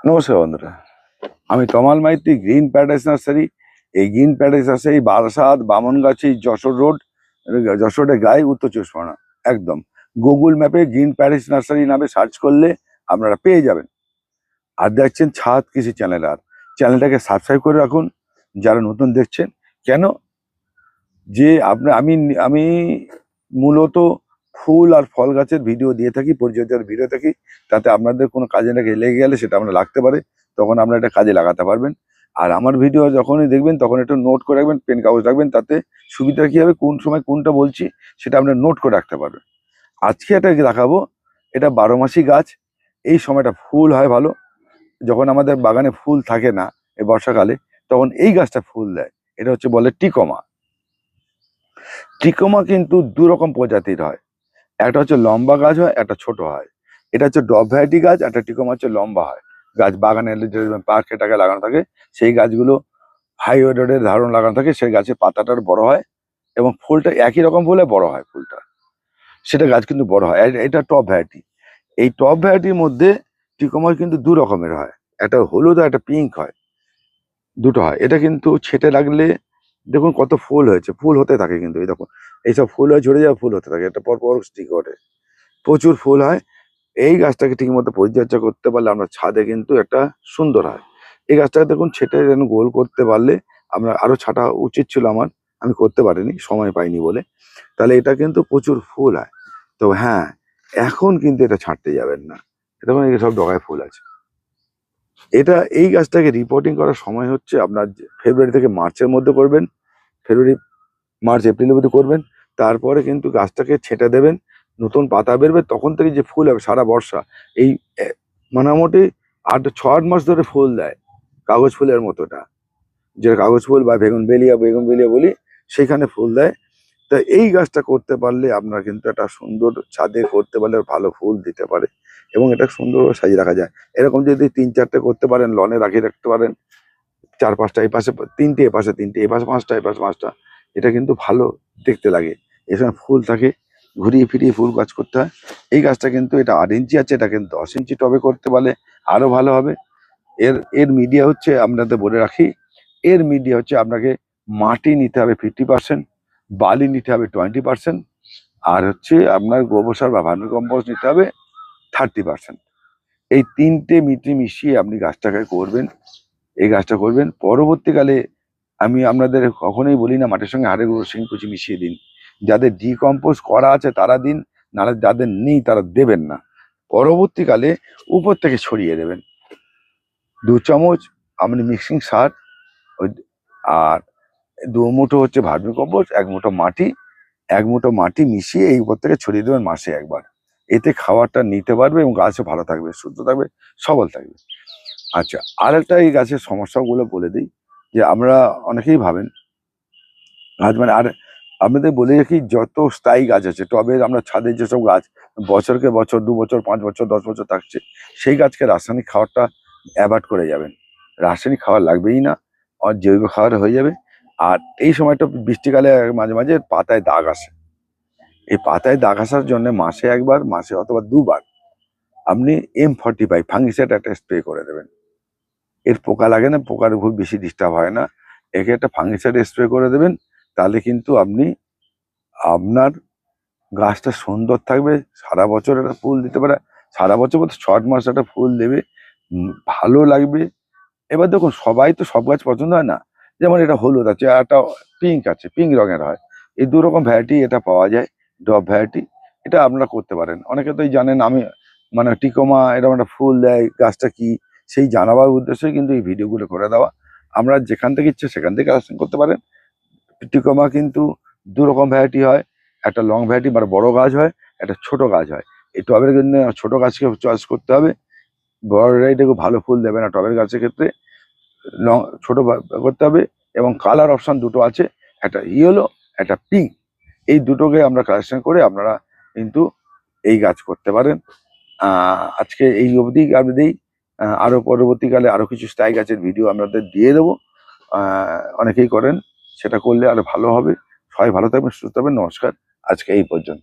নমস্কার বন্ধুরা, আমি তমাল মাইতি, গ্রিন প্যারাডাইস নার্সারি। এই green paradise nursery Barasat, Bamangachi, Jessore road, যশোরের গায়ে, উত্তর চব্বিশ পরগনা। একদম গুগল ম্যাপে গ্রিন প্যারাডাইস নার্সারি নামে সার্চ করলে আপনারা পেয়ে যাবেন। আর দেখছেন ছাদ কৃষি চ্যানেল, আর চ্যানেলটাকে সাবস্ক্রাইব করে রাখুন যারা নতুন দেখছেন। কেন যে আমি আমি মূলত ফুল আর ফল গাছের ভিডিও দিয়ে থাকি, পরিচর্যার ভিডিও থাকি, তাতে আপনাদের কোনো কাজে লেগে গেলে সেটা আমরা লাগতে পারে, তখন আপনারা এটা কাজে লাগাতে পারবেন। আর আমার ভিডিও যখনই দেখবেন তখন একটু নোট করে রাখবেন, পেন কাগজ রাখবেন, তাতে সুবিধা কী হবে, কোন সময় কোনটা বলছি সেটা আপনারা নোট করে রাখতে পারবেন। আজকে এটা দেখাবো, এটা 12 মাসি গাছ। এই সময়টা ফুল হয় ভালো, যখন আমাদের বাগানে ফুল থাকে না এই বর্ষাকালে, তখন এই গাছটা ফুল দেয়। এটা হচ্ছে বলে টিকোমা। টিকোমা কিন্তু দু রকম প্রজাতির হয়, একটা হচ্ছে লম্বা গাছ হয়, একটা ছোট হয়। এটা হচ্ছে ডব ভ্যারাইটি গাছ, একটা টিকোমা হচ্ছে লম্বা হয় গাছ। বাগানে পার্কে টাকে লাগানো থাকে সেই গাছগুলো, হাই রোডের ধারণ লাগানো থাকে, সেই গাছের পাতাটার বড় হয় এবং ফুলটা একই রকম ফুলে বড় হয় ফুলটা, সেটা গাছ কিন্তু বড় হয়। এটা টপ ভ্যারাইটি। এই টপ ভ্যারাইটির মধ্যে টিকোমা কিন্তু দু রকমের হয়, একটা হলুদ আর একটা পিঙ্ক হয়, দুটো হয়। এটা কিন্তু ছেটে লাগলে দেখুন কত ফুল হয়েছে, ফুল হতে থাকে কিন্তু, এই দেখুন এইসব ফুল হয়ে ঝরে যাওয়া, ফুল হতে থাকে, এটা পরপর স্টিক ওঠে, প্রচুর ফুল হয়। এই গাছটাকে ঠিক মতো পরিচর্যা করতে পারলে আমরা ছাদে কিন্তু একটা সুন্দর হয়। এই গাছটাকে দেখুন ছেটে যেন গোল করতে পারলে, আমরা আরো ছাটা উচিত ছিল আমার, আমি করতে পারিনি, সময় পাইনি বলে। তাহলে এটা কিন্তু প্রচুর ফুল হয়। তো হ্যাঁ, এখন কিন্তু এটা ছাঁটতে যাবেন না, এটা মানে সব ডগায় ফুল আছে। এটা এই গাছটাকে রিপোর্টিং করার সময় হচ্ছে আপনার ফেব্রুয়ারি থেকে মার্চের মধ্যে করবেন। ফেব্রুয়ারি, মার্চ, এপ্রিলের মধ্যে করবেন। তারপরে কিন্তু গাছটাকে ছেঁটে দেবেন, নতুন পাতা বেরবে, তখন থেকে যে ফুল হবে সারা বর্ষা, এই মোটামুটি 8-6 মাস ধরে ফুল দেয়, কাগজ ফুলের মতোটা, যে কাগজ ফুল বা বেগুন বেলিয়া বলি, সেখানে ফুল দেয়। তা এই গাছটা করতে পারলে আপনার কিন্তু একটা সুন্দর ছাদে করতে পারলে ভালো ফুল দিতে পারে এবং এটা সুন্দর সাজিয়ে রাখা যায়। এরকম যদি 3-4টে করতে পারেন, লনে রাখিয়ে রাখতে পারেন, 4-5টা, এই পাশে 3টে, এ পাশে 3টে, এ পাশে 5টা, এ পাশে 5টা, এটা কিন্তু ভালো দেখতে লাগে। এর সময় ফুল থাকে, ঘুরিয়ে ফিরিয়ে ফুল গাছ করতে হয়। এই গাছটা কিন্তু, এটা 8 ইঞ্চি আছে, এটা কিন্তু 10 ইঞ্চি টবে করতে পারলে আরো ভালো হবে। এর এর মিডিয়া হচ্ছে, আপনাদের বলে রাখি, এর মিডিয়া হচ্ছে আপনাকে মাটি নিতে হবে 50%, বালি নিতে হবে 20%, আর হচ্ছে আপনার গোবর সার বা ভার্মি কম্পোস্ট নিতে হবে 30%। এই 3টে মিশিয়ে আপনি গাছটাকে করবেন, এই গাছটা করবেন। পরবর্তীকালে আমি আপনাদের কখনোই বলি না মাটির সঙ্গে হাড়ের গুঁড়ো শিংকুচি মিশিয়ে দিন। যাদের ডিকম্পোজ করা আছে তারা দিন, নাহলে যাদের নেই তারা দেবেন না। পরবর্তীকালে উপর থেকে ছড়িয়ে দেবেন 2 চামচ আপনি মিক্সিং সার, আর 2 মুঠো হচ্ছে ভার্মি কম্পোস্ট, 1 মুঠো মাটি মিশিয়ে এই উপর থেকে ছড়িয়ে দেবেন মাসে একবার। এতে খাবারটা নিতে পারবে এবং গাছও ভালো থাকবে, সুস্থ থাকবে, সবল থাকবে। আচ্ছা, আর একটা এই গাছের সমস্যাগুলো বলে দিই, যে আমরা অনেকেই ভাবেন গাছ মানে, আর আপনাদের বলে রাখি, যত স্থায়ী গাছ আছে টবের, আমরা ছাদের যেসব গাছ বছরকে বছর, 2 বছর, 5 বছর, 10 বছর থাকছে, সেই গাছকে রাসায়নিক খাবারটা অ্যাভয়েড করে যাবেন। রাসায়নিক খাবার লাগবেই না, আর জৈব খাবার হয়ে যাবে। আর এই সময়টা বৃষ্টিকালে মাঝে মাঝে পাতায় দাগ আসে, এই পাতায় দাগ আসার জন্য মাসে একবার, মাসে অথবা 2বার আপনি M45 ফাঙ্গিসাইড একটা স্প্রে করে দেবেন। এর পোকা লাগে না, পোকার খুব বেশি ডিস্টার্ব হয় না, একে একটা ফাঙ্গিসাইড স্প্রে করে দেবেন। তাহলে কিন্তু আপনি, আপনার গাছটা সুন্দর থাকবে, সারা বছর একটা ফুল দিতে পারে, সারা বছর বলতে 6 মাস একটা ফুল দেবে, ভালো লাগবে। এবার দেখুন, সবাই তো সব গাছ পছন্দ হয় না, যেমন এটা হলুদ আছে, আর একটা পিঙ্ক আছে, পিঙ্ক রঙের হয়। এই 2 রকম ভ্যারাইটি এটা পাওয়া যায়, ডব ভ্যারাইটি। এটা আপনারা করতে পারেন। অনেকে তো জানেন, আমি মানে টিকোমা এরকম একটা ফুল দেয়, গাছটা কি, সেই জানাবার উদ্দেশ্যে কিন্তু এই ভিডিওগুলো করে দেওয়া। আমরা যেখান থেকে ইচ্ছে সেখান থেকে কালেকশন করতে পারেন। টিকোমা কিন্তু 2 রকম ভ্যারাইটি হয়, একটা লং ভ্যারাইটি মানে বড় গাছ হয়, একটা ছোট গাছ হয়। এই টবের জন্য ছোট গাছকে চয়েস করতে হবে, বড় ভ্যারাইটি খুব ভালো ফুল দেবে না টবের গাছের ক্ষেত্রে, ছোট করতে হবে। এবং কালার অপশন দুটো আছে, একটা ইয়েলো, একটা পিঙ্ক, এই দুটোকে আমরা কালেকশন করে আপনারা কিন্তু এই গাছ করতে পারেন। আজকে এই অবধি আমি দিই, আরো পরবর্তীকালে আরো কিছু স্থায়ী গাছের ভিডিও আপনাদের দিয়ে দেবো। অনেকেই করেন, সেটা করলে আরো ভালো হবে। সবাই ভালো থাকবেন, সুস্থ থাকবেন। নমস্কার, আজকে এই পর্যন্ত।